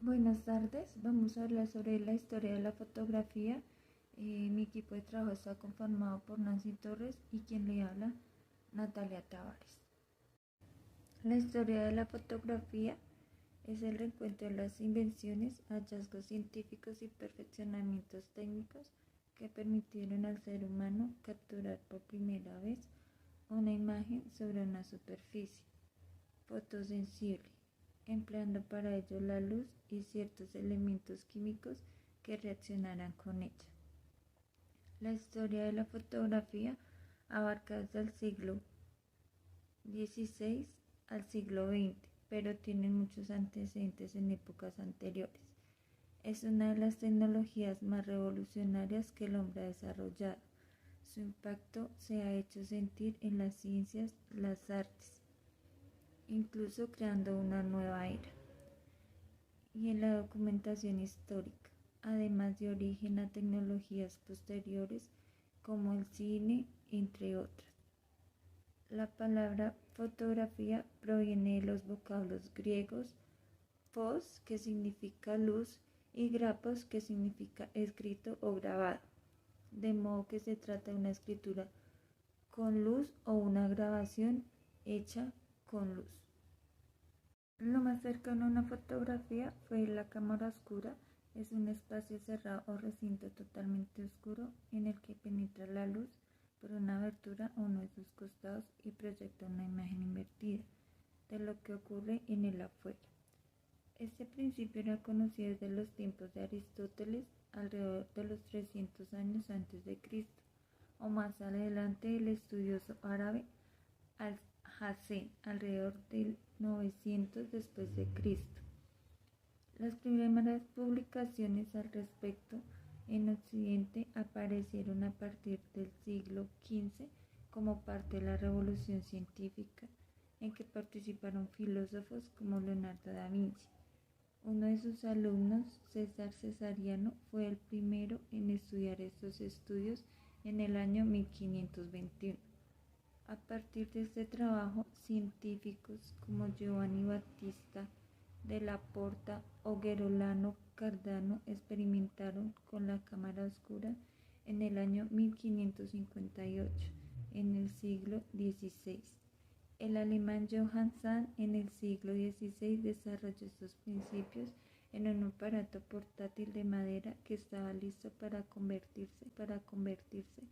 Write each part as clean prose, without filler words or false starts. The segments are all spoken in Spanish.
Buenas tardes, vamos a hablar sobre la historia de la fotografía. Mi equipo de trabajo está conformado por Nancy Torres y quien le habla, Natalia Tavares. La historia de la fotografía es el recuento de las invenciones, hallazgos científicos y perfeccionamientos técnicos que permitieron al ser humano capturar por primera vez una imagen sobre una superficie fotosensible, empleando para ello la luz y ciertos elementos químicos que reaccionarán con ella. La historia de la fotografía abarca desde el siglo XVI al siglo XX, pero tiene muchos antecedentes en épocas anteriores. Es una de las tecnologías más revolucionarias que el hombre ha desarrollado. Su impacto se ha hecho sentir en las ciencias, las artes, incluso creando una nueva era, y en la documentación histórica, además de origen a tecnologías posteriores como el cine, entre otras. La palabra fotografía proviene de los vocablos griegos phos, que significa luz, y grapos, que significa escrito o grabado, de modo que se trata de una escritura con luz o una grabación hecha con luz. Lo más cercano a una fotografía fue la cámara oscura. Es un espacio cerrado o recinto totalmente oscuro en el que penetra la luz por una abertura a uno de sus costados y proyecta una imagen invertida de lo que ocurre en el afuera. Este principio era conocido desde los tiempos de Aristóteles, alrededor de los 300 años antes de Cristo, o más adelante el estudioso árabe Al-Hazen, alrededor del 900 después de Cristo. Las primeras publicaciones al respecto en Occidente aparecieron a partir del siglo XV como parte de la revolución científica, en que participaron filósofos como Leonardo da Vinci. Uno de sus alumnos, César Cesariano, fue el primero en estudiar estos estudios en el año 1521. A partir de este trabajo, científicos como Giovanni Battista della Porta o Gerolamo Cardano experimentaron con la cámara oscura en el año 1558, en el siglo XVI. El alemán Johann Sand en el siglo XVI desarrolló estos principios en un aparato portátil de madera que estaba listo para convertirse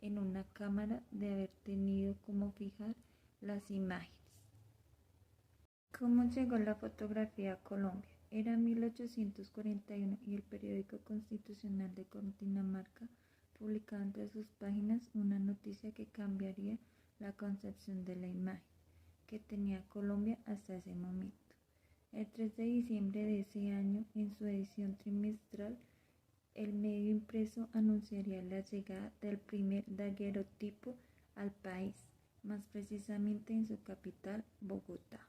en una cámara de haber tenido como fijar las imágenes. ¿Cómo llegó la fotografía a Colombia? Era 1841 y el periódico Constitucional de Cundinamarca publicaba entre sus páginas una noticia que cambiaría la concepción de la imagen que tenía Colombia hasta ese momento. El 3 de diciembre de ese año, en su edición trimestral, el medio impreso anunciaría la llegada del primer daguerrotipo al país, más precisamente en su capital, Bogotá.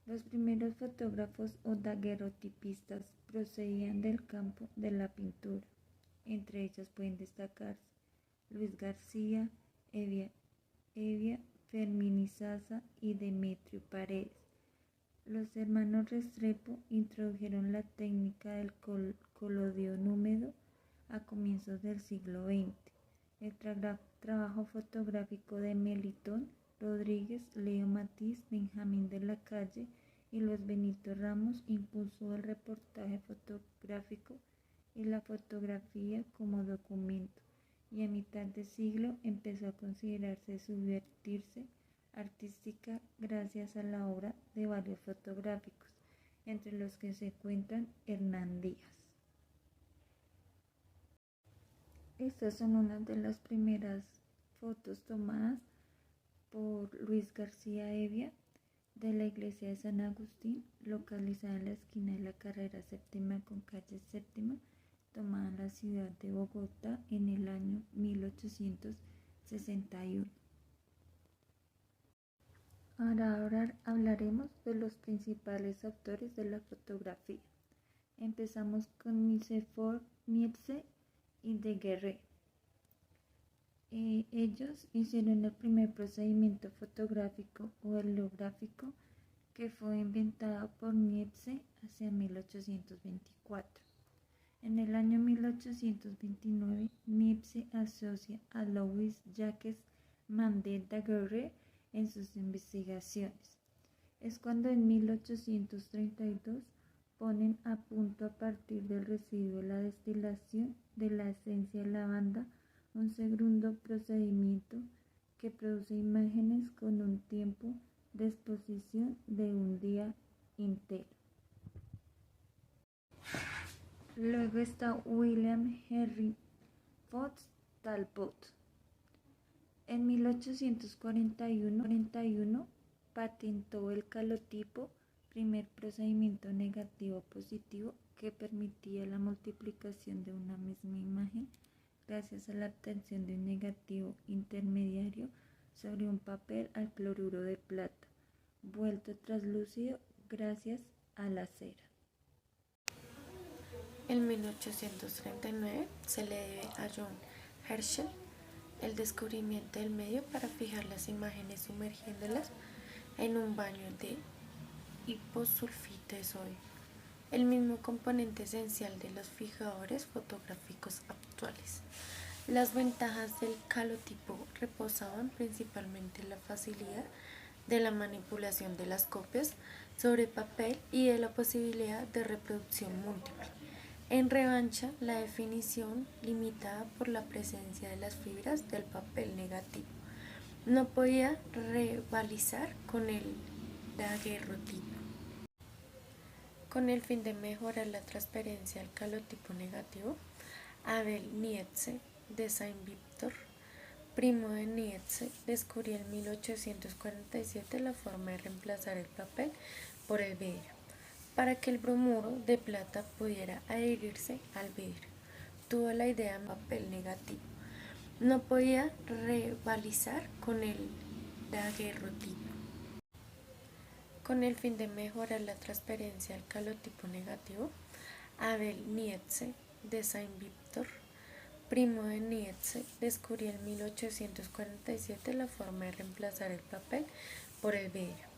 Los primeros fotógrafos o daguerrotipistas procedían del campo de la pintura. Entre ellos pueden destacarse Luis García, Evia Fermín Izaza y Demetrio Paredes. Los hermanos Restrepo introdujeron la técnica del colodión húmedo a comienzos del siglo XX. El trabajo fotográfico de Melitón Rodríguez, Leo Matiz, Benjamín de la Calle y Luis Benito Ramos impulsó el reportaje fotográfico y la fotografía como documento, y a mitad de siglo empezó a considerarse subvertirse artística gracias a la obra de varios fotográficos, entre los que se encuentran Hernán Díaz. Estas son unas de las primeras fotos tomadas por Luis García Evia de la iglesia de San Agustín, localizada en la esquina de la carrera séptima con calle séptima, tomada en la ciudad de Bogotá en el año 1861. Ahora hablaremos de los principales autores de la fotografía. Empezamos con Nicephore Niepce y Daguerre. Ellos hicieron el primer procedimiento fotográfico o heliográfico, que que fue inventada por Niepce hacia 1824. En el año 1829, Niepce asocia a Louis Jacques Mandel Daguerre en sus investigaciones. Es cuando en 1832 ponen a punto, a partir del residuo de la destilación de la esencia de lavanda, un segundo procedimiento que produce imágenes con un tiempo de exposición de un día entero. Luego está William Henry Fox Talbot. En 1841 patentó el calotipo, primer procedimiento negativo-positivo que permitía la multiplicación de una misma imagen gracias a la obtención de un negativo intermediario sobre un papel al cloruro de plata, vuelto translúcido gracias a la cera. En 1839 se le debe a John Herschel el descubrimiento del medio para fijar las imágenes sumergiéndolas en un baño de hiposulfito de sodio, el mismo componente esencial de los fijadores fotográficos actuales. Las ventajas del calotipo reposaban principalmente en la facilidad de la manipulación de las copias sobre papel y de la posibilidad de reproducción múltiple. En revancha, la definición, limitada por la presencia de las fibras del papel negativo, no podía rivalizar con el daguerrotipo. Con el fin de mejorar la transparencia al calotipo negativo, Abel Niepce de Saint-Victor, primo de Niepce, descubrió en 1847 la forma de reemplazar el papel por el vidrio, para que el bromuro de plata pudiera adherirse al vidrio. Tuvo la idea de papel negativo. No podía rivalizar con el daguerrotipo. Con el fin de mejorar la transparencia al calotipo negativo, Abel Niepce de Saint-Victor, primo de Niepce, descubrió en 1847 la forma de reemplazar el papel por el vidrio,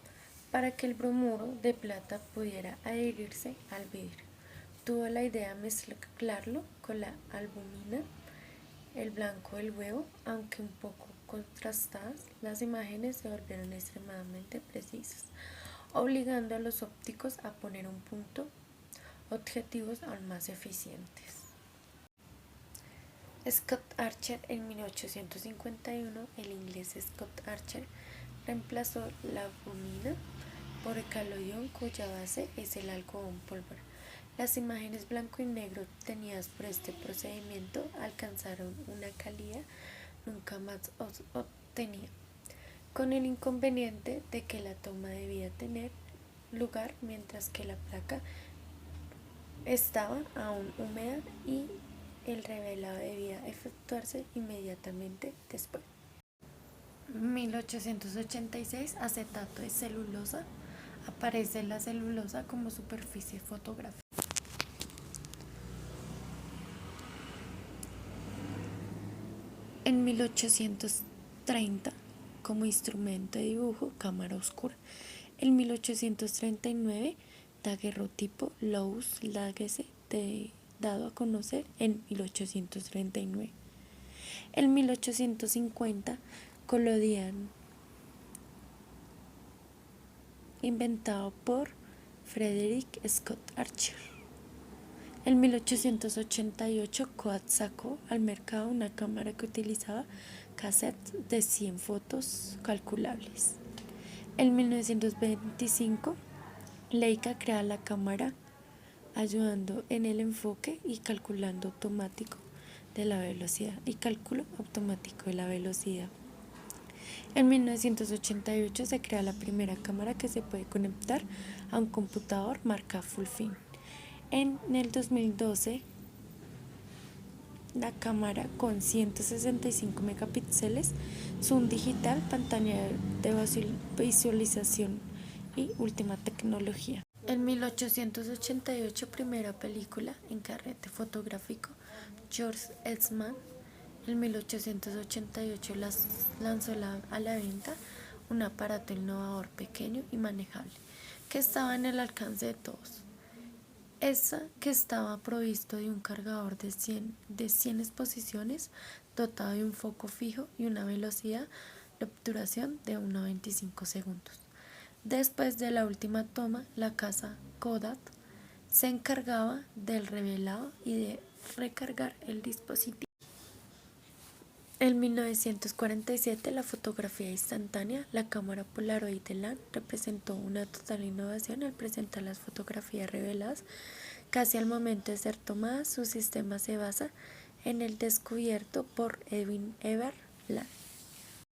para que el bromuro de plata pudiera adherirse al vidrio. Tuvo la idea de mezclarlo con la albúmina, el blanco del huevo. Aunque un poco contrastadas, las imágenes se volvieron extremadamente precisas, obligando a los ópticos a poner un punto objetivos aún más eficientes. Scott Archer. En 1851, el inglés Scott Archer reemplazó la albúmina por el calodión, cuya base es el algodón pólvora. Las imágenes blanco y negro obtenidas por este procedimiento alcanzaron una calidad nunca más obtenida, con el inconveniente de que la toma debía tener lugar mientras que la placa estaba aún húmeda y el revelado debía efectuarse inmediatamente después. 1886. Acetato de celulosa. Aparece la celulosa como superficie fotográfica. En 1830, como instrumento de dibujo, cámara oscura. En 1839, daguerrotipo Louis Jacques, dado a conocer en 1839. En 1850, collodion, inventado por Frederick Scott Archer. En 1888, Kodak sacó al mercado una cámara que utilizaba cassettes de 100 fotos calculables. En 1925, Leica crea la cámara ayudando en el enfoque y cálculo automático de la velocidad. En 1988 se crea la primera cámara que se puede conectar a un computador marca Fullfin. En el 2012, la cámara con 165 megapíxeles, zoom digital, pantalla de visualización y última tecnología. En 1888, primera película en carrete fotográfico, George Eastman. En 1888 lanzó a la venta un aparato innovador, pequeño y manejable, que estaba en el alcance de todos. Esa que estaba provisto de un cargador de 100 exposiciones, dotado de un foco fijo y una velocidad de obturación de 1,25 segundos. Después de la última toma, la casa Kodak se encargaba del revelado y de recargar el dispositivo. En 1947, la fotografía instantánea, la cámara Polaroid de Land, representó una total innovación al presentar las fotografías reveladas. Casi al momento de ser tomadas, su sistema se basa en el descubierto por Edwin Everett Land.